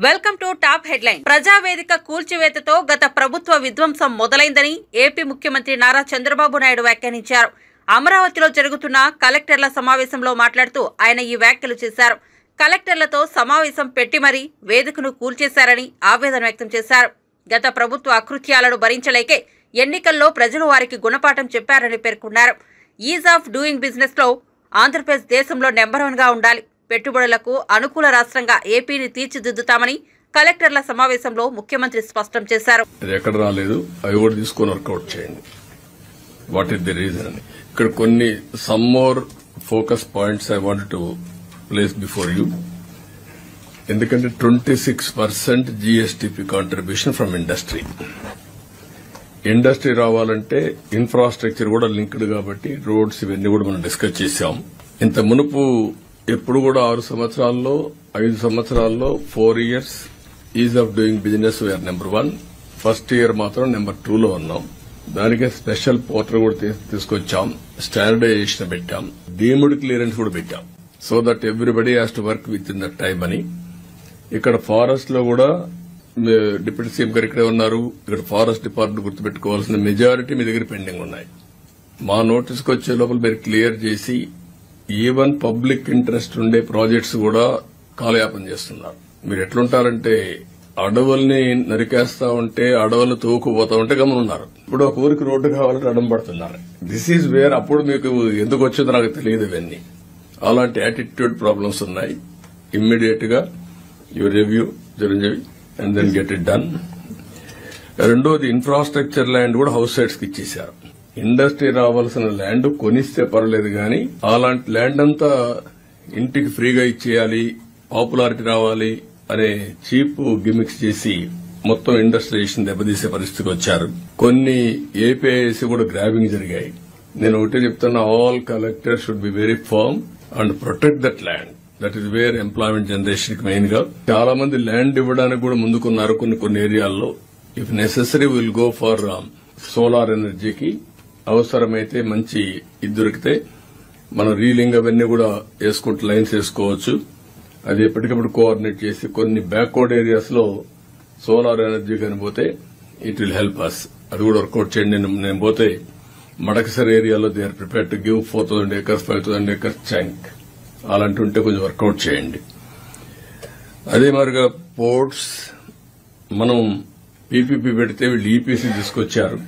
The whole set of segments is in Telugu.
Welcome to top headline. Praja Vedika కూల్చివేతతో గత ప్రభుత్వ విధ్వంసం మొదలైందని ఏపీ ముఖ్యమంత్రి నారా చంద్రబాబు నాయుడు వ్యాఖ్యానించారు. అమరావతిలో జరుగుతున్న కలెక్టర్ల సమావేశంలో మాట్లాడుతూ ఆయన ఈ వ్యాఖ్యలు చేశారు. కలెక్టర్లతో సమావేశం పెట్టి మరీ వేదికను కూల్చేశారని ఆవేదన వ్యక్తం చేశారు. గత ప్రభుత్వ అకృత్యాలను భరించలేకే ఎన్నికల్లో ప్రజలు వారికి గుణపాఠం చెప్పారని పేర్కొన్నారు. ఈజ్ ఆఫ్ డూయింగ్ బిజినెస్ లో ఆంధ్రప్రదేశ్ దేశంలో నెంబర్ 1 గా ఉండాలి. పెట్టుబడులకు అనుకూల రాష్ట్రంగా ఏపీని తీర్చిదిద్దుతామని కలెక్టర్ల సమావేశంలో ముఖ్యమంత్రి స్పష్టం చేశారు. ఎక్కడ రాలేదు, అవి కూడా తీసుకొని వర్కౌట్ చేయండి. వాట్ ఈస్ ది రీజన్ అని ఇక్కడ కొన్ని some more focus points I want to place before you. ఎందుకంటే 26% GSTP contribution from industry. Industry రావాలంటే ఇన్ఫ్రాస్ట్రక్చర్ కూడా లింక్డ్ కాబట్టి రోడ్స్ ఇవన్నీ కూడా మనం డిస్కస్ చేశాం. ఇంత మునుపు ఎప్పుడు కూడా 6 సంవత్సరాల్లో 5 సంవత్సరాల్లో 4 years ease of doing business we are number 1. First year మాత్రం నెంబర్ 2లో ఉన్నాం. దానికే స్పెషల్ పోర్టల్ కూడా తీసుకొచ్చాం, స్టాండర్డైజేషన్ పెట్టాం, డీమ్డ్ క్లియరెన్స్ కూడా పెట్టాం. So that everybody has to work with in that time అని. ఇక్కడ ఫారెస్ట్ లో కూడా డిప్యూటీ సీఎం గారు ఇక్కడే ఉన్నారు. ఇక్కడ ఫారెస్ట్ డిపార్ట్మెంట్ గుర్తుపెట్టుకోవాల్సిన మెజారిటీ మీ దగ్గర పెండింగ్ ఉన్నాయి. మా నోటీస్కి వచ్చే లోపల మీరు క్లియర్ చేసి ఈవెన్ పబ్లిక్ ఇంట్రెస్ట్ ఉండే ప్రాజెక్ట్స్ కూడా కాలయాపన చేస్తున్నారు. మీరు ఎట్లుంటారంటే అడవుల్ని నరికేస్తా ఉంటే అడవులు తోకుపోతా ఉంటే గమనున్నారు. ఇప్పుడు ఒక ఊరికి రోడ్డు కావాలంటే అడం పడుతున్నారు. దిస్ ఈజ్ వేర్ అప్పుడు మీకు ఎందుకు వచ్చిందో నాకు తెలియదు. ఇవన్నీ అలాంటి యాటిట్యూడ్ ప్రాబ్లమ్స్ ఉన్నాయి. ఇమ్మీడియట్ గా you review Chiranjeevi and then get it done. రెండోది ఇన్ఫ్రాస్ట్రక్చర్ ల్యాండ్ కూడా హౌస్ సైట్స్ కి ఇచ్చేశారు. ఇండస్ట్రీ రావాల్సిన ల్యాండ్ కొనిస్తే పర్లేదు కానీ అలాంటి ల్యాండ్ అంతా ఇంటికి ఫ్రీగా ఇచ్చేయాలి, పాపులారిటీ రావాలి అనే చీప్ గిమిక్స్ చేసి మొత్తం ఇండస్ట్రియలైజేషన్ దెబ్బతీసే పరిస్థితికి వచ్చారు. కొన్ని ఏపీఐసి కూడా గ్రాబింగ్ జరిగాయి. నేను ఒకటే చెప్తున్నా, all collectors should be very firm and protect that land. That is where employment generation కి మెయిన్ గా. చాలా మంది ల్యాండ్ ఇవ్వడానికి కూడా ముందుకున్నారు కొన్ని ఏరియాల్లో. If necessary will go for solar ఎనర్జీకి. అవసరమైతే మంచి ఇది దొరికితే మనం రీలింగ్ అవన్నీ కూడా వేసుకుంటూ లైన్స్ వేసుకోవచ్చు. అది ఎప్పటికప్పుడు కోఆర్డినేట్ చేసి కొన్ని బ్యాక్వర్డ్ ఏరియాస్ లో సోలార్ ఎనర్జీ కనిపోతే ఇట్ విల్ హెల్ప్ అస్. అది కూడా వర్కౌట్ చేయండి. నేను పోతే మడకసర్ ఏరియాలో they are prepare to give 4,000 acres 5,000 acres chunk. అలాంటి ఉంటే కొంచెం వర్కౌట్ చేయండి. అదే మరిగా పోర్ట్స్ మనం పీపీపీ పెడితే వీళ్ళు ఈపీసీ తీసుకొచ్చారు.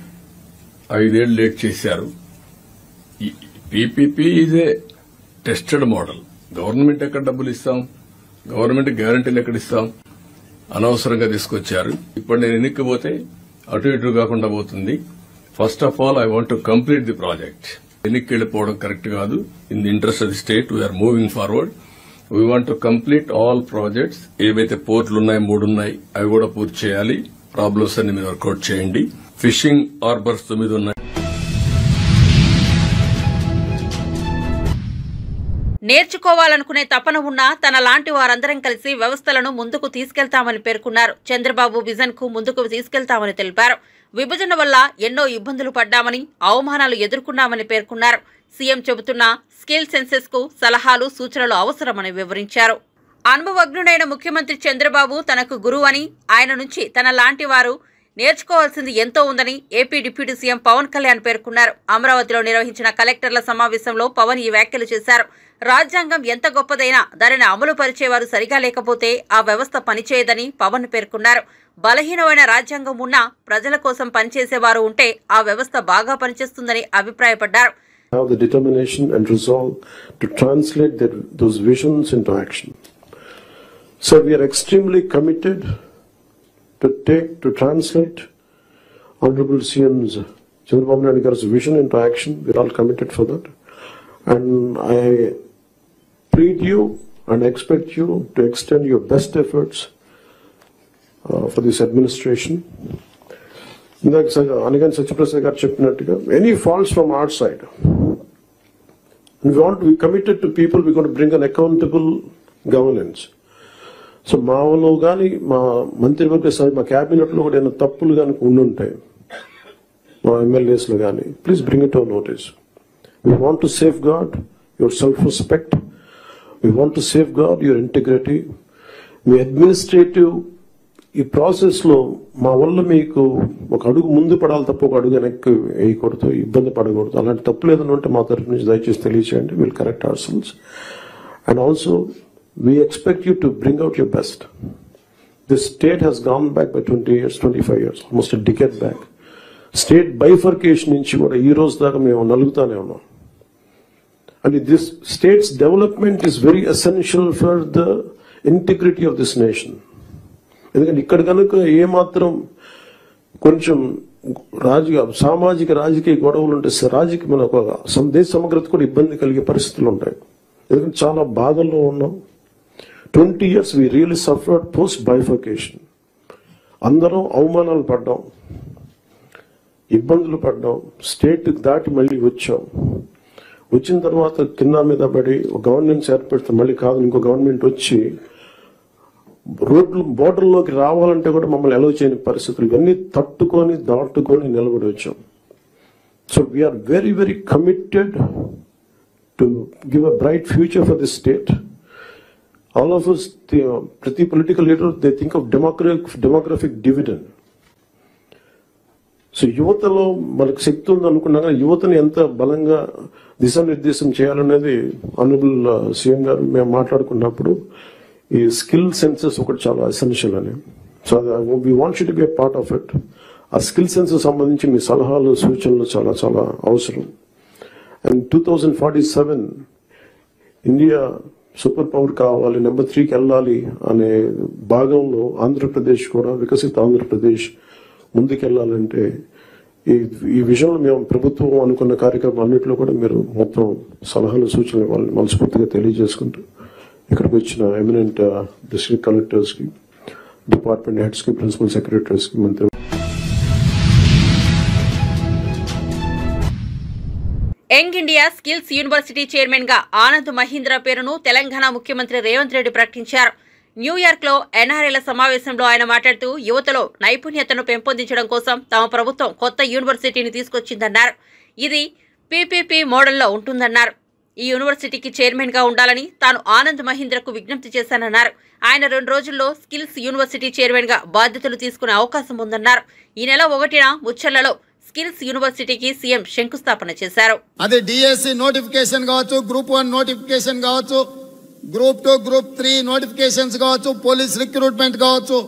5 ఏళ్లు లేట్ చేశారు. PPP is a tested model. Government ఎక్కడ డబ్బులు ఇస్తాం, గవర్నమెంట్ గ్యారంటీలు ఎక్కడ ఇస్తాం? అనవసరంగా తీసుకొచ్చారు. ఇప్పుడు నేను ఎన్నికపోతే అటు ఇటు కాకుండా పోతుంది. First of all I want to complete the project. ఎన్నికకి వెళ్లిపోవడం కరెక్ట్ కాదు. In the interest of the state we are moving forward. We want to complete all projects. ఏవైతే పోర్టులు ఉన్నాయి 3 ఉన్నాయి, అవి కూడా పూర్తి చేయాలి. ప్రాబ్లమ్స్ అన్ని మీరు వర్కౌట్ చేయండి. ఫిషింగ్ హార్బర్స్ 9 ఉన్నాయి. నేర్చుకోవాలనుకునే తపన ఉన్న తన లాంటి వారందరం కలిసి వ్యవస్థలను ముందుకు తీసుకెళ్తామని పేర్కొన్నారు. చంద్రబాబు విజన్ కు ముందుకు తీసుకెళ్తామని తెలిపారు. విభజన వల్ల ఎన్నో ఇబ్బందులు పడ్డామని, అవమానాలు ఎదుర్కొన్నామని పేర్కొన్నారు. సీఎం చెబుతున్న స్కిల్ సెన్సెస్ కు సలహాలు సూచనలు అవసరమని వివరించారు. అనుభవజ్ఞుడైన ముఖ్యమంత్రి చంద్రబాబు తనకు గురువు అని, ఆయన నుంచి తన లాంటి వారు నేర్చుకోవాల్సింది ఎంతో ఉందని AP deputy CM Pawan Kalyan పేర్కొన్నారు. అమరావతిలో నిర్వహించిన కలెక్టర్ల సమావేశంలో పవన్ ఈ వ్యాఖ్యలు చేశారు. రాజ్యాంగం ఎంత గొప్పదైనా దానిని అమలు పరిచేవారు సరిగా లేకపోతే ఆ వ్యవస్థ పనిచేయదని పవన్ పేర్కొన్నారు. బలహీనమైన రాజ్యాంగం ఉన్నా ప్రజల కోసం పనిచేసేవారు ఉంటే ఆ వ్యవస్థ బాగా పనిచేస్తుందని అభిప్రాయపడ్డారు. Have the determination and resolve to translate those visions into action. So we are extremely committed to translate Honorable CM's Chandrababu Naidu Garu's vision into action. We are all committed for that. And I plead you and expect you to extend your best efforts for this administration. Anigan Satyaprasad garu cheppinattuga, any faults from our side, we want to be committed to people. We're going to bring an accountable governance. So మాలో కానీ మా మంత్రివర్గ మా క్యాబినెట్లో కూడా ఏమైనా తప్పులు కానీ ఉండుంటాయి, మా ఎమ్మెల్యేస్లో కానీ, please bring it our notice. We want to safeguard your self respect. We want to safeguard your integrity. మీ అడ్మినిస్ట్రేటివ్ ఈ ప్రాసెస్లో మా వల్ల మీకు ఒక అడుగు ముందు పడాలి తప్ప ఒక అడుగు వెనక్కి వేయకూడదు, ఇబ్బంది పడకూడదు. అలాంటి తప్పులు ఏదైనా ఉంటే మా తరఫు నుంచి దయచేసి తెలియచేయండి. Will correct our selves. And also we expect you to bring out your best. This state has gone back by 20 years, 25 years, almost a decade back. State bifurcation నుంచి కూడా ఈ రోజు దాకా మేము నలుగుతానే ఉన్నాం. And this state's development is very essential for the integrity of this nation. ఎందుకంటే ఇక్కడ కనుక ఏమాత్రం కొంచెం సామాజిక రాజకీయ గొడవలు ఉంటే మన ఒక దేశ సమగ్రత కూడా ఇబ్బంది కలిగే పరిస్థితులు ఉంటాయి. ఎందుకంటే చాలా బాధల్లో ఉన్నాం. 20 years we really suffered post bifurcation. అందరం అవమానాలు పడ్డాం, ఇబ్బందులు పడ్డాం, స్టేట్ దాటి మళ్ళీ వచ్చాం. వచ్చిన తర్వాత కింద మీద పడి ఒక గవర్నమెంట్ ఏర్పడితే మళ్ళీ కాదు ఇంకో గవర్నమెంట్ వచ్చి రోడ్లు బోర్డర్లోకి రావాలంటే కూడా మమ్మల్ని అలౌ చేయని పరిస్థితులు, ఇవన్నీ తట్టుకొని దాటుకొని నిలబడి వచ్చాం. So we are very very committed to give a bright future for this state. All of us, ప్రతి political leader they think of demographic dividend. So యువతలో మనకు శక్తి ఉంది అనుకున్నా కానీ యువతని ఎంత బలంగా దిశానిర్దేశం చేయాలనేది ఆనరబుల్ సీఎం గారు మేము మాట్లాడుకున్నప్పుడు ఈ స్కిల్ సెన్సెస్ ఒకటి చాలా ఎసెన్షియల్ అని. So we want you to be a part of it. ఆ స్కిల్ సెన్సెస్ సంబంధించి మీ సలహాలు సూచనలు చాలా చాలా అవసరం. అండ్ 2047 ఇండియా సూపర్ పవర్ కావాలి, నెంబర్ 3కి వెళ్ళాలి అనే భాగంలో ఆంధ్రప్రదేశ్ కూడా వికసిత ఆంధ్రప్రదేశ్ ముందుకెళ్లాలంటే ఈ విషయంలో మేము ప్రభుత్వం అనుకున్న కార్యక్రమం అన్నింటిలో కూడా మీరు మొత్తం సలహాలు సూచనలు వాళ్ళని మనస్ఫూర్తిగా తెలియజేసుకుంటూ ఇక్కడికి వచ్చిన ఎమినెంట్ డిస్ట్రిక్ట్ కలెక్టర్స్ కి, డిపార్ట్మెంట్ హెడ్స్ కి, ప్రిన్సిపల్ సెక్రటరీస్ కి మంత్రి. Young India skills university chairman గా ఆనంద్ మహీంద్ర పేరును తెలంగాణ ముఖ్యమంత్రి రేవంత్ రెడ్డి ప్రకటించారు. న్యూయార్క్ లో ఎన్ఆర్ఐల సమావేశంలో ఆయన మాట్లాడుతూ యువతలో నైపుణ్యతను పెంపొందించడం కోసం తమ ప్రభుత్వం కొత్త యూనివర్సిటీని తీసుకొచ్చిందన్నారు. ఇది పీపీపీ మోడల్లో ఉంటుందన్నారు. ఈ యూనివర్సిటీకి చైర్మన్ గా ఉండాలని తాను ఆనంద్ మహీంద్రకు విజ్ఞప్తి చేశానన్నారు. ఆయన 2 రోజుల్లో స్కిల్స్ యూనివర్సిటీ చైర్మన్ గా బాధ్యతలు తీసుకునే అవకాశం ఉందన్నారు. ఈ నెల 1న ముచ్చర్లలో స్కిల్స్ యూనివర్సిటీకి సీఎం శంకుస్థాపన చేశారు. అది డిఎస్సి నోటిఫికేషన్ కావచ్చు, గ్రూప్ 1 నోటిఫికేషన్ కావచ్చు, గ్రూప్ 2, గ్రూప్ 3 నోటిఫికేషన్స్ కావచ్చు, పోలీస్ రిక్రూట్మెంట్ కావచ్చు,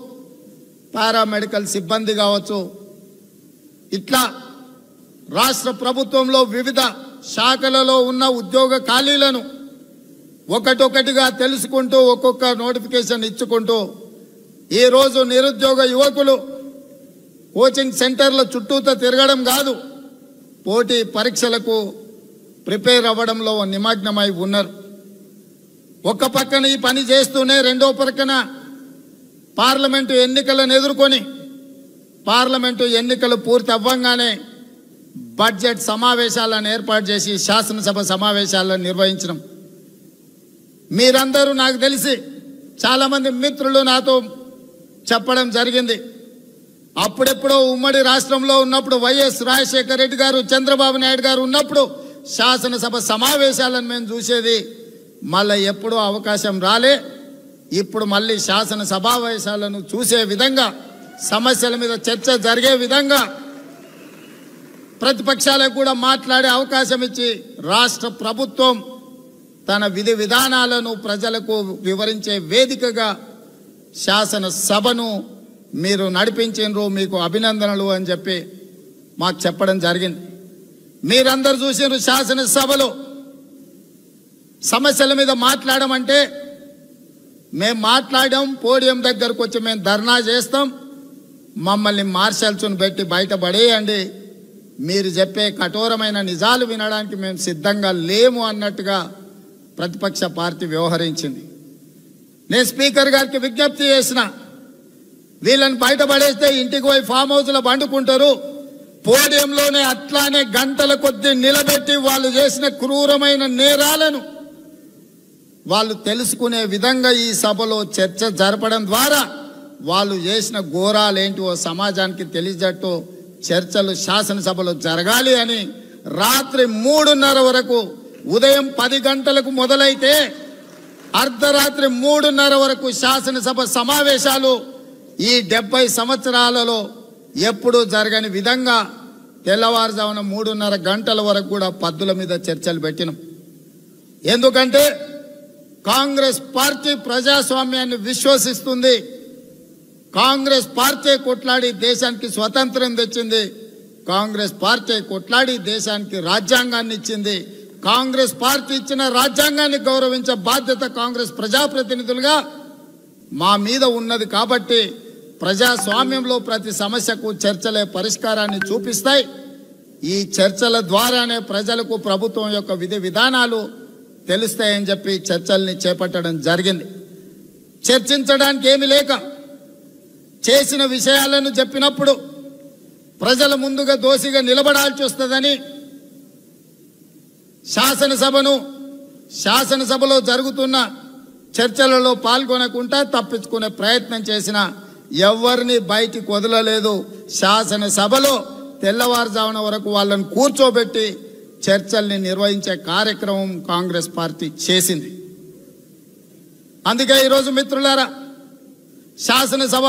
పారామెడికల్ సిబ్బంది కావచ్చు. ఇట్లా రాష్ట్ర ప్రభుత్వంలో వివిధ శాఖలలో ఉన్న ఉద్యోగ ఖాళీలను ఒకటొకటిగా తెలుసుకుంటూ ఒక్కొక్క నోటిఫికేషన్ ఇచ్చుకుంటూ ఈరోజు నిరుద్యోగ యువకులు కోచింగ్ సెంటర్ల చుట్టూతో తిరగడం కాదు, పోటీ పరీక్షలకు ప్రిపేర్ అవ్వడంలో నిమగ్నమై ఉన్నారు. ఒక పక్కన ఈ పని చేస్తూనే రెండో పక్కన పార్లమెంటు ఎన్నికలను ఎదుర్కొని పార్లమెంటు ఎన్నికలు పూర్తి అవ్వంగానే బడ్జెట్ సమావేశాలను ఏర్పాటు చేసి శాసనసభ సమావేశాలను నిర్వహించడం. మీరందరూ నాకు తెలిసి చాలామంది మిత్రులు నాతో చెప్పడం జరిగింది. అప్పుడెప్పుడో ఉమ్మడి రాష్ట్రంలో ఉన్నప్పుడు వైఎస్ రాజశేఖర రెడ్డి గారు, చంద్రబాబు నాయుడు గారు ఉన్నప్పుడు శాసనసభ సమావేశాలను మేము చూసేది. మళ్ళీ ఎప్పుడూ అవకాశం రాలే. ఇప్పుడు మళ్ళీ శాసన సమావేశాలను చూసే విధంగా, సమస్యల మీద చర్చ జరిగే విధంగా, ప్రతిపక్షాలకు కూడా మాట్లాడే అవకాశం ఇచ్చి రాష్ట్ర ప్రభుత్వం తన విధి విధానాలను ప్రజలకు వివరించే వేదికగా శాసనసభను మీరు నడిపించినరు, మీకు అభినందనలు అని చెప్పి మాకు చెప్పడం జరిగింది. మీరందరూ చూసినారు శాసనసభలో సమస్యల మీద మాట్లాడమంటే మేము మాట్లాడాం, పోడియం దగ్గరకు వచ్చి మేము ధర్నా చేస్తాం, మమ్మల్ని మార్షల్స్ను పెట్టి బయటపడేయండి, మీరు చెప్పే కఠోరమైన నిజాలు వినడానికి మేము సిద్ధంగా లేము అన్నట్టుగా ప్రతిపక్ష పార్టీ వ్యవహరించింది. నేను స్పీకర్ గారికి విజ్ఞప్తి చేసిన, వీళ్ళని బయటపడేస్తే ఇంటికి పోయి ఫామ్ హౌస్లో పండుకుంటారు, పోడియంలోనే అట్లానే గంటల కొద్దీ నిలబెట్టి వాళ్ళు చేసిన క్రూరమైన నేరాలను వాళ్ళు తెలుసుకునే విధంగా ఈ సభలో చర్చ జరపడం ద్వారా వాళ్ళు చేసిన ఘోరాలేంటో సమాజానికి తెలియజేట్టు చర్చలు శాసనసభలో జరగాలి అని రాత్రి 3:30 వరకు, ఉదయం 10 గంటలకు మొదలైతే అర్ధరాత్రి 3:30 వరకు శాసనసభ సమావేశాలు ఈ 70 సంవత్సరాలలో ఎప్పుడూ జరగని విధంగా తెల్లవారుజామున 3:30 గంటల వరకు కూడా పద్దుల మీద చర్చలు పెట్టినాం. ఎందుకంటే కాంగ్రెస్ పార్టీ ప్రజాస్వామ్యాన్ని విశ్వసిస్తుంది. కాంగ్రెస్ పార్టీ కొట్లాడి దేశానికి స్వతంత్రం తెచ్చింది. కాంగ్రెస్ పార్టీ కొట్లాడి దేశానికి రాజ్యాంగాన్ని ఇచ్చింది. కాంగ్రెస్ పార్టీ ఇచ్చిన రాజ్యాంగాన్ని గౌరవించే బాధ్యత కాంగ్రెస్ ప్రజాప్రతినిధులుగా మా మీద ఉన్నది. కాబట్టి ప్రజాస్వామ్యంలో ప్రతి సమస్యకు చర్చలే పరిష్కారాన్ని చూపిస్తాయి. ఈ చర్చల ద్వారానే ప్రజలకు ప్రభుత్వం యొక్క విధి విధానాలు తెలుస్తాయని చెప్పి చర్చల్ని చేపట్టడం జరిగింది. చర్చించడానికి ఏమీ లేక చేసిన విషయాలను చెప్పినప్పుడు ప్రజల ముందుగా దోషిగా నిలబడాల్సి వస్తుందని శాసనసభలో జరుగుతున్న చర్చలలో పాల్గొనకుండా తప్పించుకునే ప్రయత్నం చేసిన ఎవరిని బయటికి వదలలేదు. శాసనసభలో తెల్లవారుజామున వరకు వాళ్ళని కూర్చోబెట్టి చర్చల్ని నిర్వహించే కార్యక్రమం కాంగ్రెస్ పార్టీ చేసింది. అందుకే ఈరోజు మిత్రులారా, శాసనసభ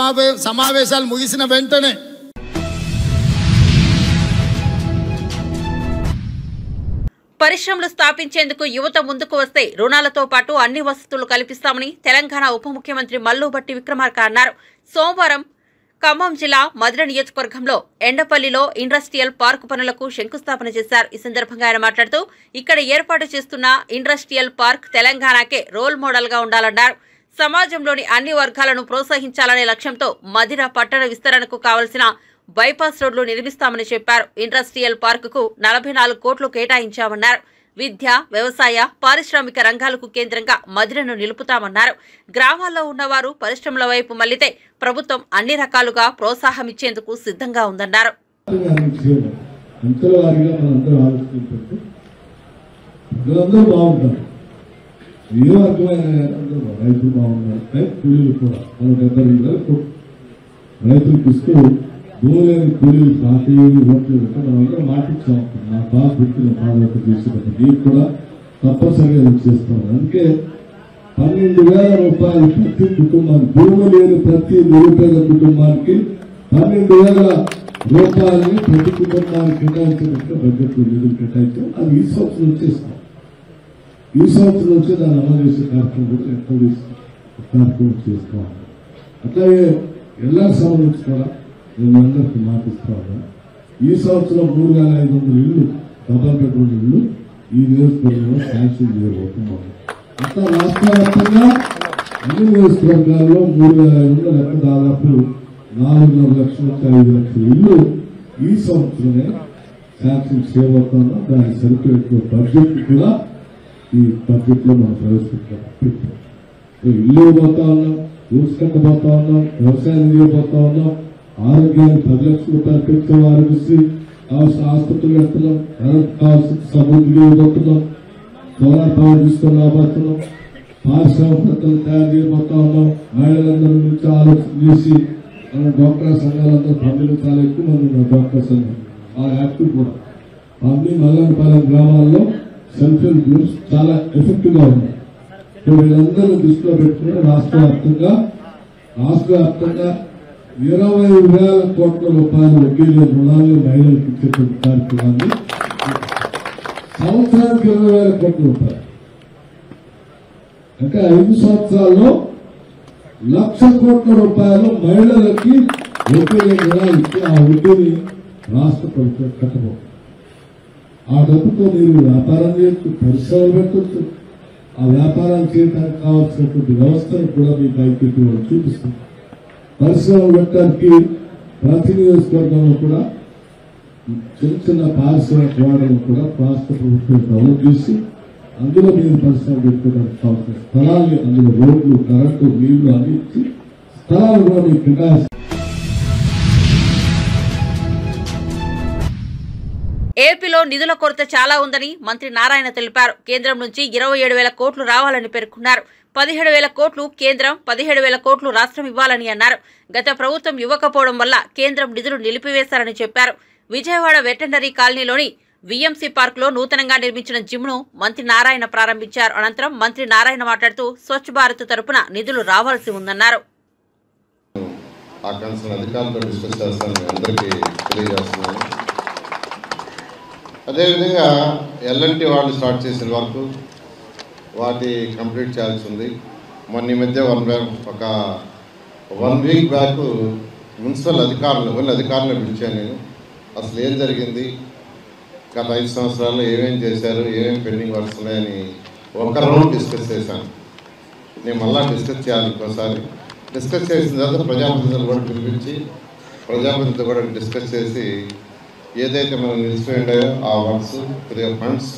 సమావేశాలు ముగిసిన వెంటనే పరిశ్రమలు స్థాపించేందుకు యువత ముందుకు వస్తే రుణాలతో పాటు అన్ని వసతులు కల్పిస్తామని తెలంగాణ ఉప ముఖ్యమంత్రి మల్లుభట్టి విక్రమార్క అన్నారు. సోమవారం ఖమ్మం జిల్లా మధిర నియోజకవర్గంలో ఎండపల్లిలో ఇండస్ట్రియల్ పార్క్ పనులకు శంకుస్థాపన చేశారు. ఈ సందర్భంగా ఆయన మాట్లాడుతూ ఇక్కడ ఏర్పాటు చేస్తున్న ఇండస్ట్రియల్ పార్క్ తెలంగాణకే రోల్ మోడల్ గా ఉండాలన్నారు. సమాజంలోని అన్ని వర్గాలను ప్రోత్సహించాలనే లక్ష్యంతో మధిర పట్టణ విస్తరణకు కావలసిన బైపాస్ రోడ్లు నిర్మిస్తామని చెప్పారు. ఇండస్ట్రియల్ పార్కుకు 44 కోట్లు కేటాయించామన్నారు. విద్య, వ్యవసాయ, పారిశ్రామిక రంగాలకు కేంద్రంగా మధిరను నిలుపుతామన్నారు. గ్రామాల్లో ఉన్నవారు పరిశ్రమల వైపు మళ్లితే ప్రభుత్వం అన్ని రకాలుగా ప్రోత్సాహం ఇచ్చేందుకు సిద్ధంగా ఉందన్నారు. దూరేని కూలీలు కాఫీలు ఓట్లు మనందరం మాటించాం. నా బాగా గుర్తున్న పాదయాత్ర చేసేటప్పుడు మీకు కూడా తప్పనిసరిగా చేస్తాం. అందుకే 12,000 రూపాయలు ప్రతి కుటుంబానికి, భూమి లేని ప్రతి నిరుపేద కుటుంబానికి 12,000 రూపాయలని ప్రతి కుటుంబానికి కేటాయించినట్టుగా బడ్జెట్ లో నిధులు కేటాయించాం. అది ఈ సంవత్సరం వచ్చేస్తాం. ఈ సంవత్సరం వచ్చి దాన్ని అమలు చేసే కార్యక్రమం కూడా ఎక్కువ కార్యక్రమం చేస్తాం. అట్లాగే ఎలా సంబంధించి కూడా నేను అందరికీ మాటిస్తాను. ఈ సంవత్సరం 3,500 ఇళ్లు, డబల్ బెడ్రూమ్ ఇళ్లు ఈ నియోజకవర్గంలో శాంక్షన్ చేయబోతున్నాం. అట్లా రాష్ట్ర వ్యాప్తంగా అన్ని నియోజకవర్గాల్లో 3,500 లెక్క దాదాపు 4.5 లక్షల నుంచి 5 లక్షల ఇళ్లు ఈ సంవత్సరమే శాంక్షన్ చేయబోతున్నాం. దాని సరిపోయే బడ్జెట్ కూడా ఈ బడ్జెట్ లో మనం ప్రవేశపెట్టాం. ఇల్లు పోతా ఉన్నాం, రూట్స్ కట్టబోతా ఉన్నాం, వ్యవసాయం చేయబోతా ఉన్నాం, ఆరోగ్యాన్ని 10 లక్షల రూపాయలు పెంచాం, ఆరోగ్యశ్రీ కావాల్సిన ఆసుపత్రులు పెడుతున్నాం, కరెంట్ కావాల్సిన సమృద్ధి పోతున్నాం, సోలార్ పవర్ తీసుకొని రాబోతున్నాం, పారిశ్రామికతలు తయారు చేయబోతా ఉన్నాం. మహిళలందరి నుంచి ఆలోచన చేసి మన డాక్టర్ సంఘాలందరూ 12 చాలా ఎక్కువ మంది ఉన్నారు. డాక్టర్ సంఘం చాలా యాక్టివ్ కూడా. 12 మల్లంపాలెం గ్రామాల్లో సెల్ఫ్ హెల్ప్ గ్రూప్స్ చాలా ఎఫెక్టివ్ గా ఉన్నాయి. వీళ్ళందరూ దృష్టిలో పెట్టుకుని రాష్ట్ర వ్యాప్తంగా 20,000 కోట్ల రూపాయలు వడ్డీ లేని రుణాలు మహిళలకు ఇచ్చేటువంటి కార్యక్రమాన్ని సంవత్సరానికి 20,000 కోట్ల రూపాయలు అంటే 5 సంవత్సరాల్లో 1,00,000 కోట్ల రూపాయలు మహిళలకి వడ్డీ లేని రుణాలు ఇచ్చి ఆ వడ్డీని రాష్ట్ర ప్రభుత్వం కట్టబోతుంది. ఆ డబ్బుతో మీరు వ్యాపారం చేయొచ్చు, పరిశ్రమలు పెట్టచ్చు. ఆ వ్యాపారాలు చేయడానికి కావాల్సినటువంటి వ్యవస్థను కూడా మీకు ఐక్యత చూపిస్తుంది. పరిశ్రమలు పెట్టడానికి ప్రతి నియోజకవర్గంలో కూడా చిన్న చిన్న పారిశ్రామిక వాడలను కూడా రాష్ట్ర ప్రభుత్వం డెవలప్ చేసి అందులో మీరు పరిశ్రమలు పెట్టుకోవడానికి కావాల్సిన స్థలాన్ని, అందులో రోడ్లు, కరెంటు, నీళ్లు అన్ని ఇచ్చి స్థలాలు కూడా మీకు కేటాయిస్తారు. ఏపీలో నిధుల కొరత చాలా ఉందని మంత్రి నారాయణ తెలిపారు. కేంద్రం నుంచి 27,000 కోట్లు రావాలని పేర్కొన్నారు. 17,000 కోట్లు కేంద్రం, 17,000 కోట్లు రాష్ట్రం ఇవ్వాలని అన్నారు. గత ప్రభుత్వం ఇవ్వకపోవడం వల్ల కేంద్రం నిధులు నిలిపివేశారని చెప్పారు. విజయవాడ వెటర్నరీ కాలనీలోని వీఎంసీ పార్కులో నూతనంగా నిర్మించిన జిమ్ను మంత్రి నారాయణ ప్రారంభించారు. అనంతరం మంత్రి నారాయణ మాట్లాడుతూ స్వచ్ఛ భారత్ తరపున నిధులు రావాల్సి ఉందన్నారు. అదేవిధంగా ఎల్ఎన్టీ వాళ్ళు స్టార్ట్ చేసిన వరకు వాటి కంప్లీట్ చేయాల్సి ఉంది. మొన్న ఈ మధ్య ఒక 1 వీక్ బ్యాక్ మున్సిపల్ అధికారులను పిలిచాను నేను. అసలు ఏం జరిగింది, గత 5 సంవత్సరాల్లో ఏమేమి చేశారు, ఏమేమి పెండింగ్ వర్క్స్ ఉన్నాయని ఒక రౌండ్ డిస్కస్ చేశాను. నేను మళ్ళా డిస్కస్ చేయాలి ఇంకోసారి. డిస్కస్ చేసిన తర్వాత ప్రజాప్రతినిధులు కూడా పిలిపించి ప్రజాప్రతినిధులు కూడా డిస్కస్ చేసి ఏదైతే మనం నిలిచిపోయిండాయో ఆ వర్క్స్ కొద్దిగా ఫండ్స్.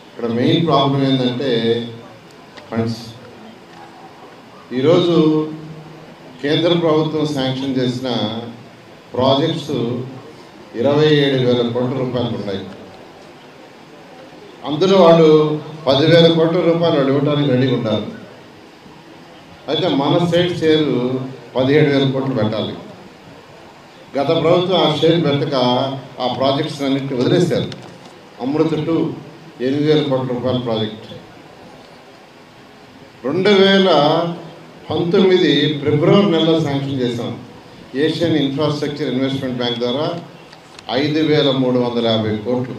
ఇక్కడ మెయిన్ ప్రాబ్లం ఏంటంటే ఫండ్స్. ఈరోజు కేంద్ర ప్రభుత్వం శాంక్షన్ చేసిన ప్రాజెక్ట్స్ 27,000 కోట్ల రూపాయలు ఉన్నాయి. అందులో వాళ్ళు 10,000 కోట్ల రూపాయలు వాళ్ళు ఇవ్వడానికి రెడీగా ఉండాలి. అయితే మన స్టేట్ షేరు 17,000 కోట్లు పెట్టాలి. గత ప్రభుత్వం ఆ షేర్ పెట్టక ఆ ప్రాజెక్ట్స్ అన్నింటినీ వదిలేశారు. అమృత 2 8,000 కోట్ల రూపాయల ప్రాజెక్ట్. 2019 ఫిబ్రవరి నెలలో శాంక్షన్ చేశాం. ఏషియన్ ఇన్ఫ్రాస్ట్రక్చర్ ఇన్వెస్ట్మెంట్ బ్యాంక్ ద్వారా 5,350 కోట్లు.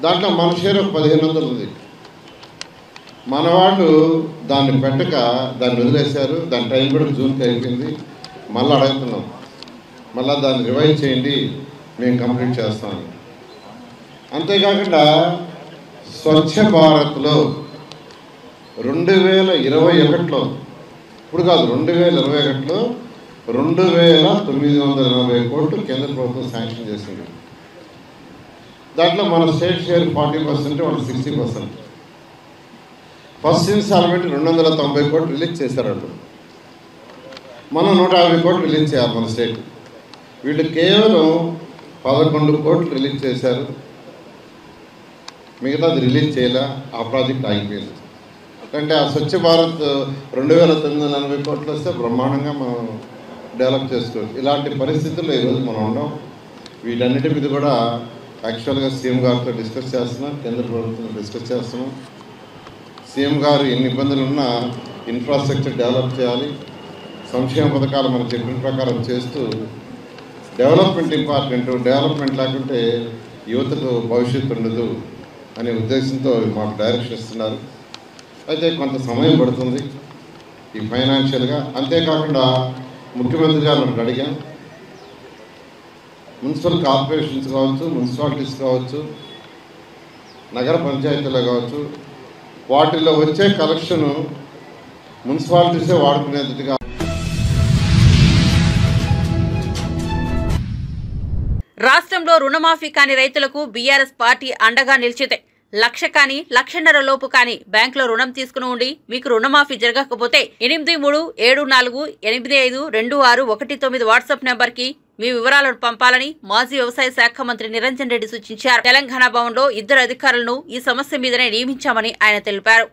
దాంట్లో మన షేర్ 1,500 ఉంది. మన వాళ్ళు దాన్ని పెట్టక దాన్ని వదిలేశారు. దాని టైం కూడా జూన్కి అయిపోయింది. మళ్ళీ అడుగుతున్నాం, మళ్ళీ దాన్ని రివైజ్ చేయండి, మేము కంప్లీట్ చేస్తామని. అంతేకాకుండా స్వచ్ఛ భారత్లో 2021లో, ఇప్పుడు కాదు 2021లో 2,940 కోట్లు కేంద్ర ప్రభుత్వం శాంక్షన్ చేసింది. దాంట్లో మన స్టేట్ షేర్ 40%, వాళ్ళు 60%. ఫస్ట్ ఇన్స్టాల్మెంట్ 290 కోట్లు రిలీజ్ చేశారు. వాళ్ళు మనం 150 కోట్లు రిలీజ్ చేయాలి మన స్టేట్. వీళ్ళు కేవలం 11 కోట్లు రిలీజ్ చేశారు. మిగతాది రిలీజ్ చేయాల. ఆ ప్రాజెక్ట్ ఆగిపోయింది. అంటే ఆ స్వచ్ఛ భారత్ 2,940 కోట్లు వస్తే బ్రహ్మాండంగా మనం డెవలప్ చేసుకోవచ్చు. ఇలాంటి పరిస్థితుల్లో ఈరోజు మనం ఉన్నాం. వీటన్నిటి మీద కూడా యాక్చువల్గా సీఎం గారితో డిస్కస్ చేస్తున్నాం, కేంద్ర ప్రభుత్వంతో డిస్కస్ చేస్తున్నాం. సీఎం గారు ఎన్ని ఇబ్బందులు ఉన్నా ఇన్ఫ్రాస్ట్రక్చర్ డెవలప్ చేయాలి, సంక్షేమ పథకాలు మనం చెప్పిన ప్రకారం చేస్తూ డెవలప్మెంట్ ఇంపార్టెంట్. డెవలప్మెంట్ లేకుంటే యువతకు భవిష్యత్తు ఉండదు అనే ఉద్దేశంతో మాకు డైరెక్షన్ ఇస్తున్నారు. అయితే కొంత సమయం పడుతుంది ఈ ఫైనాన్షియల్గా. అంతేకాకుండా ముఖ్యమంత్రి గారు మనకు అడిగాం, మున్సిపల్ కార్పొరేషన్స్ కావచ్చు, మున్సిపాలిటీస్ కావచ్చు, నగర పంచాయతీలు కావచ్చు, వాటిల్లో వచ్చే కలెక్షను మున్సిపాలిటీసే వాడుకునేదిగా. రాష్ట్రంలో రుణమాఫీ కాని రైతులకు బీఆర్ఎస్ పార్టీ అండగా నిలిచితే 1,00,000 కానీ 1,50,000 లోపు కానీ బ్యాంకులో రుణం తీసుకుని ఉండి మీకు రుణమాఫీ జరగకపోతే 837458526119 వాట్సాప్ నెంబర్కి మీ వివరాలను పంపాలని మాజీ వ్యవసాయ శాఖ మంత్రి నిరంజన్ రెడ్డి సూచించారు. తెలంగాణ భవన్లో 2 అధికారులను ఈ సమస్య మీదనే నియమించామని ఆయన తెలిపారు.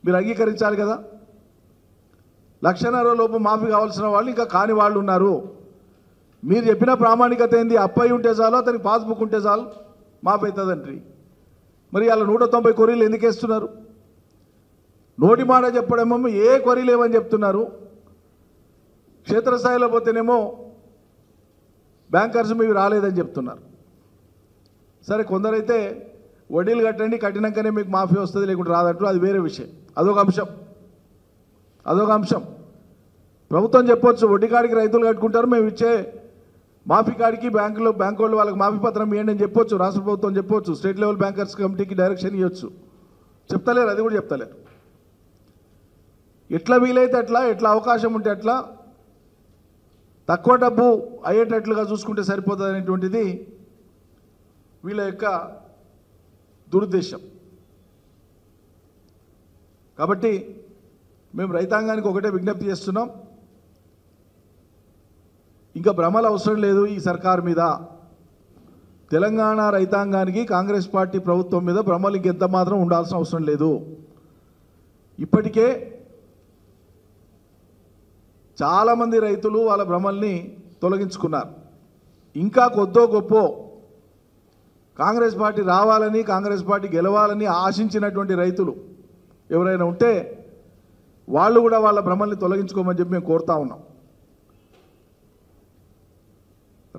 మీరు అంగీకరించాలి కదా, 1,50,000 లోపు మాఫీ కావాల్సిన వాళ్ళు ఇంకా కాని వాళ్ళు ఉన్నారు. మీరు చెప్పిన ప్రామాణికత ఏంది? అప్పయి ఉంటే చాలు, అతనికి పాస్బుక్ ఉంటే చాలు మాఫీ అవుతుందండి. మరి అలా 190 క్వరీలు ఎందుకు వేస్తున్నారు? నోటి మాట చెప్పడేమో ఏ క్వరీ లేవని చెప్తున్నారు. క్షేత్రస్థాయిలో పోతేనేమో బ్యాంకర్స్ మీకు రాలేదని చెప్తున్నారు. సరే, కొందరైతే వడ్డీలు కట్టండి, కట్టినాకనే మీకు మాఫీ వస్తుంది, లేకుంటే రాదంటారు. అది వేరే విషయం. అదొక అంశం. ప్రభుత్వం చెప్పొచ్చు, వడ్డీ కాడికి రైతులు కట్టుకుంటారు, మేము ఇచ్చే మాఫీ కాడికి బ్యాంకు వాళ్ళు వాళ్ళకి మాఫీ పత్రం ఇవ్వండి అని చెప్పొచ్చు. రాష్ట్ర ప్రభుత్వం చెప్పొచ్చు, స్టేట్ లెవెల్ బ్యాంకర్స్ కమిటీకి డైరెక్షన్ ఇవ్వచ్చు. చెప్తలేరు, అది కూడా చెప్తలేరు. ఎట్లా వీలైతే అట్లా, ఎట్లా అవకాశం ఉంటే అట్లా తక్కువ డబ్బు అయ్యేటట్లుగా చూసుకుంటే సరిపోతుంది అనేటువంటిది వీళ్ళ యొక్క దురుద్దేశం. కాబట్టి మేము రైతాంగానికి ఒకటే విజ్ఞప్తి చేస్తున్నాం, ఇంకా భ్రమలు అవసరం లేదు ఈ సర్కార్ మీద. తెలంగాణ రైతాంగానికి కాంగ్రెస్ పార్టీ ప్రభుత్వం మీద భ్రమలు ఇంకెంత మాత్రం ఉండాల్సిన అవసరం లేదు. ఇప్పటికే చాలామంది రైతులు వాళ్ళ భ్రమల్ని తొలగించుకున్నారు. ఇంకా కొద్దో గొప్ప కాంగ్రెస్ పార్టీ రావాలని, కాంగ్రెస్ పార్టీ గెలవాలని ఆశించినటువంటి రైతులు ఎవరైనా ఉంటే వాళ్ళు కూడా వాళ్ళ భ్రమల్ని తొలగించుకోమని చెప్పి మేము కోరుతా ఉన్నాం.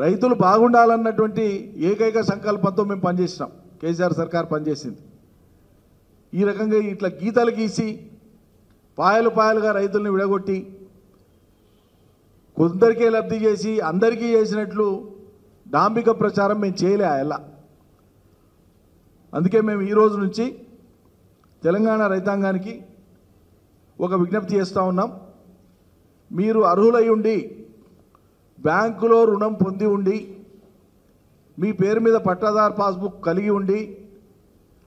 రైతులు బాగుండాలన్నటువంటి ఏకైక సంకల్పంతో మేము పనిచేసినాం. కేసీఆర్ సర్కార్ పనిచేసింది. ఈ రకంగా ఇట్లా గీతలు గీసి పాయలు పాయలుగా రైతుల్ని విడగొట్టి కొందరికే లబ్ధి చేసి అందరికీ చేసినట్లు డాంబిక ప్రచారం మేము చేయలే అలా. అందుకే మేము ఈ రోజు నుంచి తెలంగాణ రైతాంగానికి ఒక విజ్ఞప్తి చేస్తూ ఉన్నాం. మీరు అర్హులై ఉండి బ్యాంకులో రుణం పొంది ఉండి మీ పేరు మీద పట్టాదారు పాస్బుక్ కలిగి ఉండి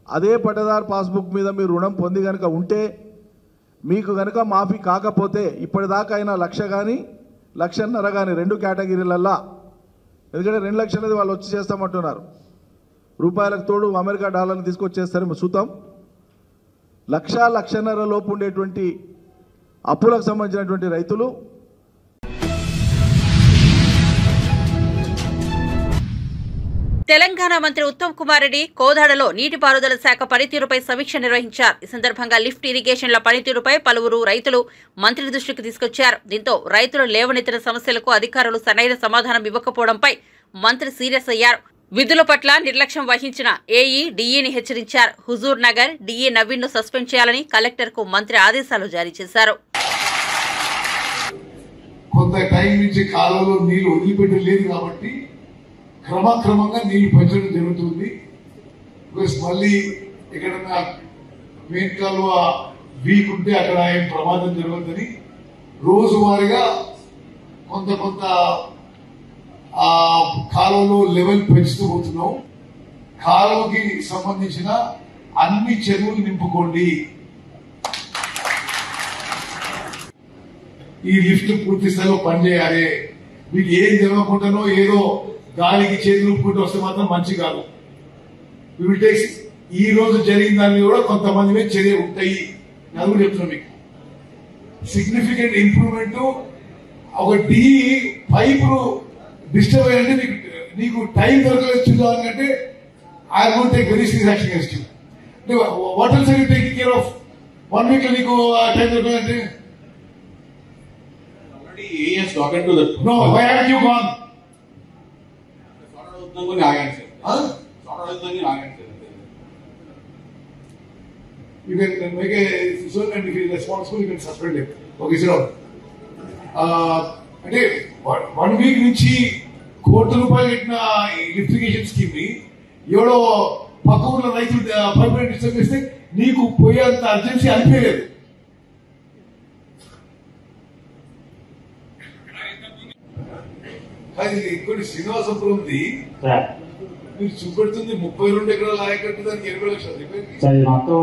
అదే పట్టాదారు పాస్బుక్ మీద మీరు రుణం పొంది కనుక ఉంటే మీకు కనుక మాఫీ కాకపోతే ఇప్పటిదాకా అయినా 1,00,000 కానీ 1,50,000 కానీ 2 కేటగిరీలల్లా, ఎందుకంటే 2 లక్షలది వాళ్ళు వచ్చి చేస్తామంటున్నారు, రూపాయలకు తోడు అమెరికా డాలర్ని తీసుకొచ్చేస్తారేమో చూద్దాం. 1,00,000, 1,50,000 లోపు ఉండేటువంటి అప్పులకు సంబంధించినటువంటి రైతులు తెలంగాణ మంత్రి ఉత్తమ్ కుమార్ రెడ్డి కోదాడలో నీటిపారుదల శాఖ పనితీరుపై సమీక్ష నిర్వహించారు. ఈ సందర్భంగా లిఫ్ట్ ఇరిగేషన్ల పనితీరుపై పలువురు రైతులు మంత్రి దృష్టికి తీసుకొచ్చారు. దీంతో రైతులు లేవనెత్తిన సమస్యలకు అధికారులు సరైన సమాధానం ఇవ్వకపోవడంపై మంత్రి సీరియస్ అయ్యారు. విధుల పట్ల నిర్లక్ష్యం వహించిన ఏఈ, డీఈని హెచ్చరించారు. హుజూర్ నగర్ డీఈ నవీన్ను సస్పెండ్ చేయాలని కలెక్టర్కు మంత్రి ఆదేశాలు జారీ చేశారు. కొంత టైం నుంచి కాలువలో నీళ్లు వదిలిపెట్టలేదు కాబట్టి క్రమక్రమంగా నీళ్లు పెంచడం జరుగుతుంది. మళ్ళీ ఎక్కడన్నా మెయిన్ కాలువ వీక్ ఉంటే అక్కడ ఏం ప్రమాదం జరగదని రోజువారీగా కొంత ఆ కాలువలో లెవెల్ పెంచుతూ పోతున్నాం. కాలువకి సంబంధించిన అన్ని చెరువులు నింపుకోండి. ఈ లిఫ్ట్ పూర్తి స్థాయిలో పనిచేయాలి. మీకు ఏం జరగకుండానో ఏదో గాలికి చేతులు ఊపుకుంటూ వస్తే మాత్రం మంచి కాదు. ఈ రోజు జరిగిన దాన్ని కూడా కొంతమంది మీద చర్య ఉంటాయి. అది కూడా చెప్తున్నాం మీకు. Significant improvement. ఒక డి పైపు డిస్టర్బ్ అయ్యంటే నీకు టైం దొరకలేదు చూడాలంటే I won't take very serious action against you. అంటే what else are you taking care of? 1 week లో నీకు టైం దొరకలేదంటే no, why haven't you gone? You can make a decision and if he is responsible, you can suspend him. Okay, sir. అంటే 1 week నుంచి ₹1,00,00,000 పెట్టిన లిఫ్టిగేషన్ స్కీమ్ ని ఎవడో పక్క ఊర్లో రైతులు పర్మనెంట్ డిస్టర్బ్ చేస్తే నీకు పోయేంత అర్జెన్సీ అనిపించలేదు. అది ఇంకోటి శ్రీనివాసపురం ఉంది, మీరు చూపెడుతుంది 32 ఎకరాల ఆయకట్టు, దానికి 20 లక్షలు. మొత్తం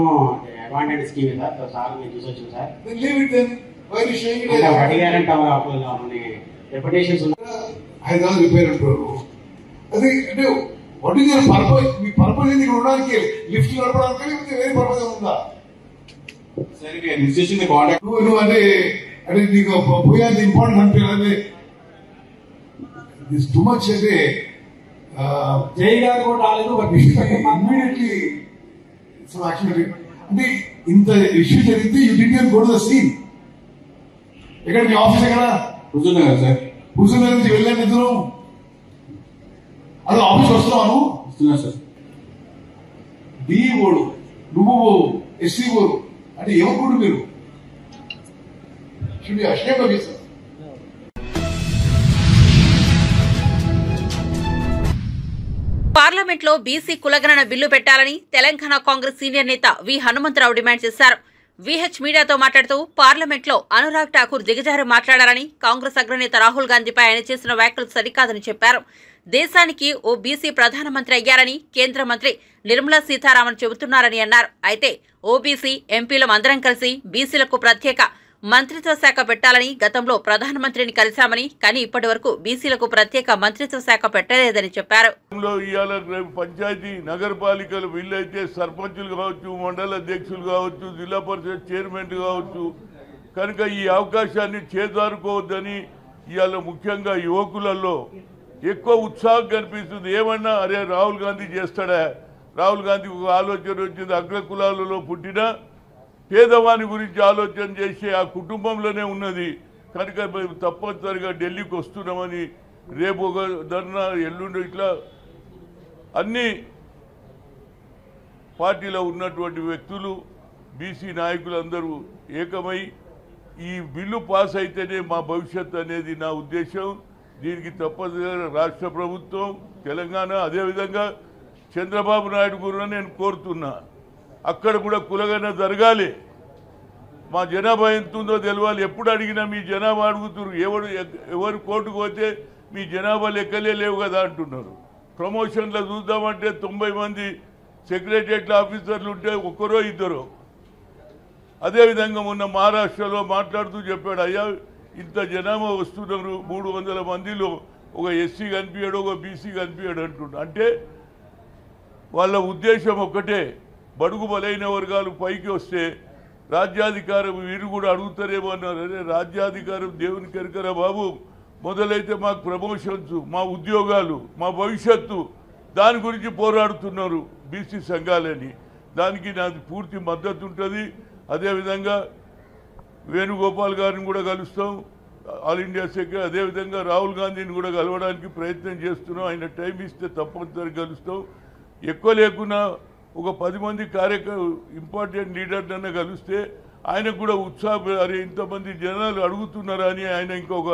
అడ్వాంటేజ్ స్కీమ్ సార్ మీరు చూసొచ్చు సార్. హైదరాబాద్ రిపేర్ అంటారు. అది అంటే what is your purpose? Me purpose ఏంది? ఇక్కడ ఉండడానికి, లిఫ్ట్ నడపడానికి, లేకపోతే వేరే పర్పస్ ఉందా? నువ్వు అంటే నీకు పోయేది ఇంపార్టెంట్ అనిపించాలి. దిస్ టూ మచ్ అంటే జైగారు కూడా రాలేదు. ఇమ్మీడియట్లీ అంటే ఇంత ఇష్యూ జరిగితే you did go to the scene. ఎక్కడ మీ ఆఫీస్ ఎక్కడ? హుజూర్ నగర్ సార్. హుజూర్ నగర్ నుంచి వెళ్ళాను ఇద్దరు. అదే ఆఫీస్ వస్తున్నాను. వస్తున్నా సార్. డిఈ ఓడు, నువ్వు ఎస్సీ ఓడు అంటే ఎవరు మీరు? అశ్లేష సార్. పార్లమెంట్లో బీసీ కులగణన బిల్లు పెట్టాలని తెలంగాణ కాంగ్రెస్ సీనియర్ నేత వి హనుమంతరావు డిమాండ్ చేశారు. వీహెచ్ మీడియాతో మాట్లాడుతూ పార్లమెంట్లో అనురాగ్ ఠాకూర్ దిగజారి మాట్లాడారని, కాంగ్రెస్ అగ్రనేత రాహుల్ గాంధీపై ఆయన చేసిన వ్యాఖ్యలు సరికాదని చెప్పారు. దేశానికి ఓ బీసీ ప్రధానమంత్రి అయ్యారని కేంద్ర మంత్రి నిర్మలా సీతారామన్ చెబుతున్నారని అన్నారు. అయితే ఓబీసీ ఎంపీలం అందరం కలిసి బీసీలకు ప్రత్యేక మంత్రిత్వ శాఖ పెట్టాలని గతంలో ప్రధానమంత్రిని కలిశామని, కానీ ఇప్పటి వరకు బీసీలకు ప్రత్యేక మంత్రిత్వ శాఖ పెట్టలేదని చెప్పారు. పంచాయతీ నగరపాలికలు వీళ్ళైతే సర్పంచులు కావచ్చు, మండల అధ్యక్షులు కావచ్చు, జిల్లా పరిషత్ చైర్మన్ కావచ్చు, కనుక ఈ అవకాశాన్ని చేజారుకోవద్దని ఇవాళ ముఖ్యంగా యువకులలో ఎక్కువ ఉత్సాహం కనిపిస్తుంది. ఏమన్నా అరే రాహుల్ గాంధీ చేస్తాడా, రాహుల్ గాంధీకి ఒక ఆలోచన వచ్చింది, అగ్ర కులాలలో పుట్టిన పేదవాని గురించి ఆలోచన చేసే ఆ కుటుంబంలోనే ఉన్నది కనుక మేము తప్పనిసరిగా ఢిల్లీకి వస్తున్నామని రేపు ఒక ధర్నా, ఎల్లుండి ఇట్లా అన్ని పార్టీలో ఉన్నటువంటి వ్యక్తులు బీసీ నాయకులందరూ ఏకమై ఈ బిల్లు పాస్ అయితేనే మా భవిష్యత్తు అనేది నా ఉద్దేశం. దీనికి తప్పనిసరిగా రాష్ట్ర ప్రభుత్వం, తెలంగాణ, అదేవిధంగా చంద్రబాబు నాయుడు కూడా నేను కోరుతున్నా, అక్కడ కూడా కులగన జరగాలి. మా జనాభా ఎంత ఉందో తెలవాలి. ఎప్పుడు అడిగినా మీ జనాభా అడుగుతున్నారు, ఎవరు కోర్టుకు పోతే మీ జనాభా లెక్కలే లేవు కదా అంటున్నారు. ప్రమోషన్లో చూద్దామంటే 90 మంది సెక్రటరియట్ ఆఫీసర్లు ఉంటే ఒక్కరో ఇద్దరు. అదేవిధంగా మొన్న మహారాష్ట్రలో మాట్లాడుతూ చెప్పాడు, అయ్యా ఇంత జనాభా వస్తున్నారు, 300 మందిలో ఒక ఎస్సీ కనిపించాడు, ఒక బీసీ కనిపించాడు అంటున్నాడు. అంటే వాళ్ళ ఉద్దేశం ఒక్కటే, బడుగు బలైన వర్గాలు పైకి వస్తే రాజ్యాధికారం వీరు కూడా అడుగుతారేమో అన్నారు. అరే రాజ్యాధికారం దేవుని కెరకరా బాబు, మొదలైతే మాకు ప్రమోషన్స్, మా ఉద్యోగాలు, మా భవిష్యత్తు, దాని గురించి పోరాడుతున్నారు బీసీ సంఘాలని. దానికి నాకు పూర్తి మద్దతు ఉంటుంది. అదేవిధంగా వేణుగోపాల్ గారిని కూడా కలుస్తాం, ఆల్ ఇండియా సెక్రటరీ. అదేవిధంగా రాహుల్ గాంధీని కూడా కలవడానికి ప్రయత్నం చేస్తున్నాం. ఆయన టైం ఇస్తే తప్పనిసరిగా కలుస్తాం. ఎక్కువ లేకున్నా ఒక 10 మంది ఇంపార్టెంట్ లీడర్లన్నా కలిస్తే ఆయనకు కూడా ఉత్సాహం, అరే ఇంతమంది జనాలు అడుగుతున్నారా అని ఆయన ఇంకొక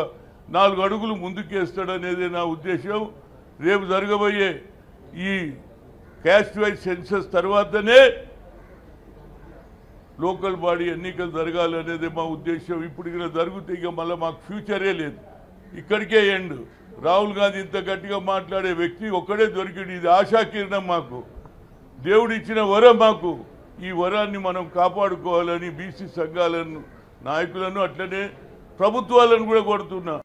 4 అడుగులు ముందుకేస్తాడనేది నా ఉద్దేశం. రేపు జరగబోయే ఈ క్యాస్ట్ వైజ్ సెన్సస్ తర్వాతనే లోకల్ బాడీ ఎన్నికలు జరగాలనేది మా ఉద్దేశం. ఇప్పుడు ఇక్కడ జరిగితే ఇక మళ్ళీ మాకు ఫ్యూచరే లేదు, ఇక్కడికే ఎండ్. రాహుల్ గాంధీ ఇంత గట్టిగా మాట్లాడే వ్యక్తి ఒక్కడే దొరికింది. ఇది ఆశాకిరణం, మాకు దేవుడు ఇచ్చిన వరం. మాకు ఈ వరాన్ని మనం కాపాడుకోవాలని బీసీ సంఘాలను, నాయకులను, అట్లనే ప్రభుత్వాలను కూడా కోరుతున్నా.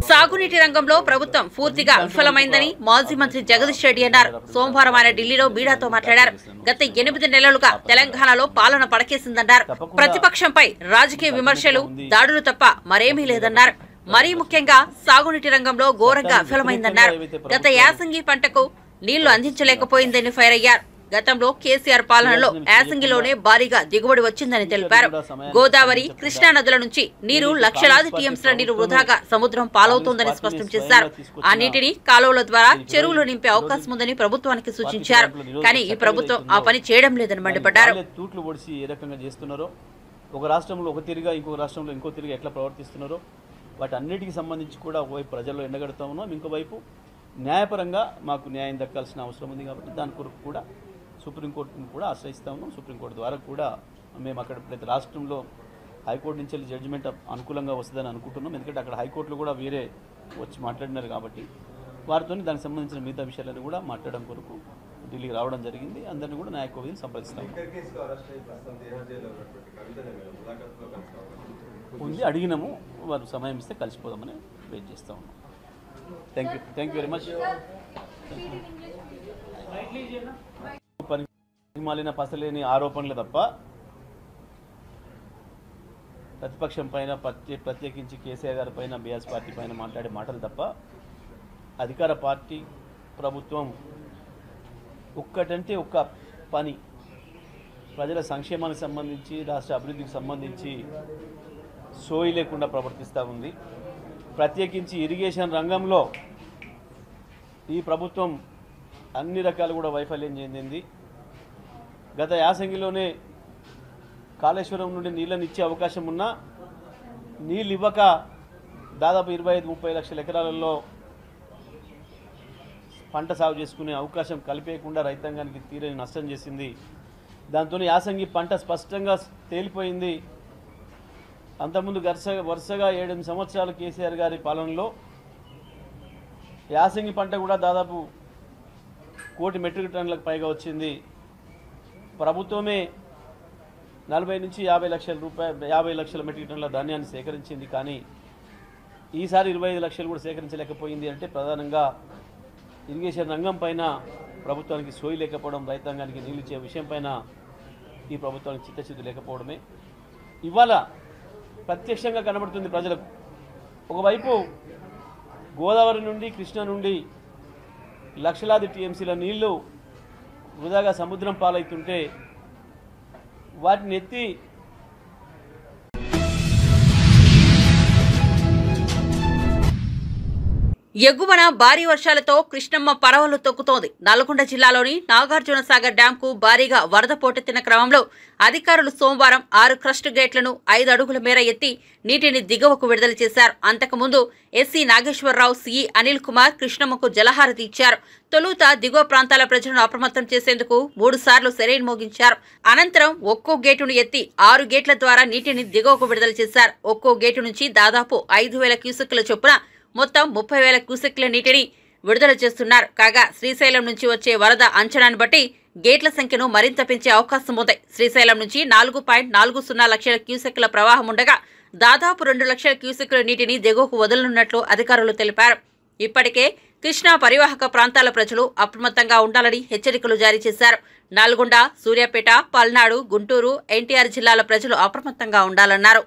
సాగునీటి రంగంలో ప్రభుత్వం పూర్తిగా విఫలమైందని మాజీ మంత్రి జగదీష్ రెడ్డి అన్నారు. సోమవారం ఆయన ఢిల్లీలో మీడియాతో మాట్లాడారు. గత 8 నెలలుగా తెలంగాణలో పాలన పడకేసిందన్నారు. ప్రతిపక్షంపై రాజకీయ విమర్శలు, దాడులు తప్ప మరేమీ లేదన్నారు. మరీ ముఖ్యంగా సాగునీటి రంగంలో ఘోరంగా విఫలమైందన్నారు. గత యాసంగి పంటకు నీళ్లు అందించలేకపోయిందని ఫైర్ అయ్యారు. గతంలో కేసీఆర్ పాలనలో యాసంగిలోనే భారీగా దిగుబడి వచ్చిందని తెలిపారు. గోదావరి, కృష్ణా నదుల నుంచి నీరు లక్షలాది టీఎంసీల నీరు వృధాగా సముద్రం పాలవుతోందని స్పష్టం చేశారు. ఆ నీటిని కాలువల ద్వారా చెరువులు నింపే అవకాశం ఉందని ప్రభుత్వానికి సూచించారు. కానీ ఈ ప్రభుత్వం ఆ పని చేయడం లేదని మండిపడ్డారు. ఒక రాష్ట్రంలో ఒక తిరిగా, ఇంకొక రాష్ట్రంలో ఇంకో తిరిగా ఎట్లా ప్రవర్తిస్తున్నారో వాటి అన్నిటికీ సంబంధించి కూడా ఒకవైపు ప్రజల్లో ఎండగడుతూ ఉన్నాం, ఇంకోవైపు న్యాయపరంగా మాకు న్యాయం దక్కాల్సిన అవసరం ఉంది. కాబట్టి దాని కొరకు కూడా సుప్రీంకోర్టును కూడా ఆశ్రయిస్తూ ఉన్నాం. సుప్రీంకోర్టు ద్వారా కూడా మేము అక్కడ ప్రతి రాష్ట్రంలో హైకోర్టు నుంచి వెళ్ళి జడ్జిమెంట్ అనుకూలంగా వస్తుందని అనుకుంటున్నాం. ఎందుకంటే అక్కడ హైకోర్టులో కూడా వేరే వచ్చి మాట్లాడినారు కాబట్టి వారితో దానికి సంబంధించిన మిగతా విషయాలను కూడా మాట్లాడడం కొరకు ఢిల్లీకి రావడం జరిగింది. అందరినీ కూడా న్యాయ కోవిధిని సంప్రదిస్తాం ఉంది. అడిగినాము, వారు సమయం ఇస్తే కలిసిపోదామని వెయిట్ చేస్తూ ఉన్నాం. Thank you very much. మాలిన పసలేని ఆరోపణలు తప్ప ప్రతిపక్షం పైన, ప్రత్యేకించి కేసీఆర్ గారి పైన, బీఆర్ఎస్ పార్టీ పైన మాట్లాడే మాటలు తప్ప అధికార పార్టీ ప్రభుత్వం ఒక్కటంటే ఒక్క పని ప్రజల సంక్షేమానికి సంబంధించి, రాష్ట్ర అభివృద్ధికి సంబంధించి సోయి లేకుండా ప్రవర్తిస్తూ ఉంది. ప్రత్యేకించి ఇరిగేషన్ రంగంలో ఈ ప్రభుత్వం అన్ని రకాలు కూడా వైఫల్యం చెందింది. గత యాసంగిలోనే కాళేశ్వరం నుండి నీళ్ళని ఇచ్చే అవకాశం ఉన్నా నీళ్ళు ఇవ్వక దాదాపు 25-30 లక్షల ఎకరాలలో పంట సాగు చేసుకునే అవకాశం కల్పేయకుండా రైతాంగానికి తీరని నష్టం చేసింది. దాంతో యాసంగి పంట స్పష్టంగా తేలిపోయింది. అంతకుముందు వరుసగా 7 సంవత్సరాలు కేసీఆర్ గారి పాలనలో యాసంగి పంట కూడా దాదాపు 1 కోటి మెట్రిక్ టన్నులకు పైగా వచ్చింది. ప్రభుత్వమే 40 నుంచి 50 లక్షల మెట్రిక్ టన్నుల ధాన్యాన్ని సేకరించింది. కానీ ఈసారి 25 లక్షలు కూడా సేకరించలేకపోయింది. అంటే ప్రధానంగా ఇరిగేషన్ రంగం పైన ప్రభుత్వానికి సోయి లేకపోవడం, రైతాంగానికి నీళ్ళు ఇచ్చే విషయం పైన ఈ ప్రభుత్వానికి చిత్తశుద్ధి లేకపోవడమే. ఇవాళ ప్రత్యక్షంగా కనబడుతుంది ప్రజలకు. ఒకవైపు గోదావరి నుండి కృష్ణా నుండి లక్షలాది టీఎంసీల నీళ్లు వృధాగా సముద్రం పాలవుతుంటే వాటిని ఎత్తి ఎగువన భారీ వర్షాలతో కృష్ణమ్మ పరవలు తొక్కుతోంది. నల్గొండ జిల్లాలోని నాగార్జున సాగర్ డ్యాంకు భారీగా వరద పోటెత్తిన క్రమంలో అధికారులు సోమవారం 6 క్రస్ట్ గేట్లను 5 అడుగుల మేర ఎత్తి నీటిని దిగువకు విడుదల చేశారు. అంతకుముందు ఎస్సీ నాగేశ్వరరావు, సిఈ అనిల్ కుమార్ కృష్ణమ్మకు జలహారతి ఇచ్చారు. తొలుత దిగువ ప్రాంతాల ప్రజలను అప్రమత్తం చేసేందుకు 3 సార్లు సెరైన్ మోగించారు. అనంతరం ఒక్కో గేటును ఎత్తి 6 గేట్ల ద్వారా నీటిని దిగువకు విడుదల చేశారు. ఒక్కో గేటు నుంచి దాదాపు 5,000 క్యూసెక్కుల చొప్పున మొత్తం 30,000 క్యూసెక్ల నీటిని విడుదల చేస్తున్నారు. కాగా శ్రీశైలం నుంచి వచ్చే వరద అంచనాను బట్టి గేట్ల సంఖ్యను మరింత పెంచే అవకాశం ఉంది. శ్రీశైలం నుంచి 4.40 లక్షల క్యూసెక్ల ప్రవాహం ఉండగా దాదాపు 2 లక్షల క్యూసెక్ల నీటిని దిగువకు వదలనున్నట్లు అధికారులు తెలిపారు. ఇప్పటికే కృష్ణా పరివాహక ప్రాంతాల ప్రజలు అప్రమత్తంగా ఉండాలని హెచ్చరికలు జారీ చేశారు. నల్గొండ, సూర్యాపేట, పల్నాడు, గుంటూరు, ఎన్టీఆర్ జిల్లాల ప్రజలు అప్రమత్తంగా ఉండాలన్నారు.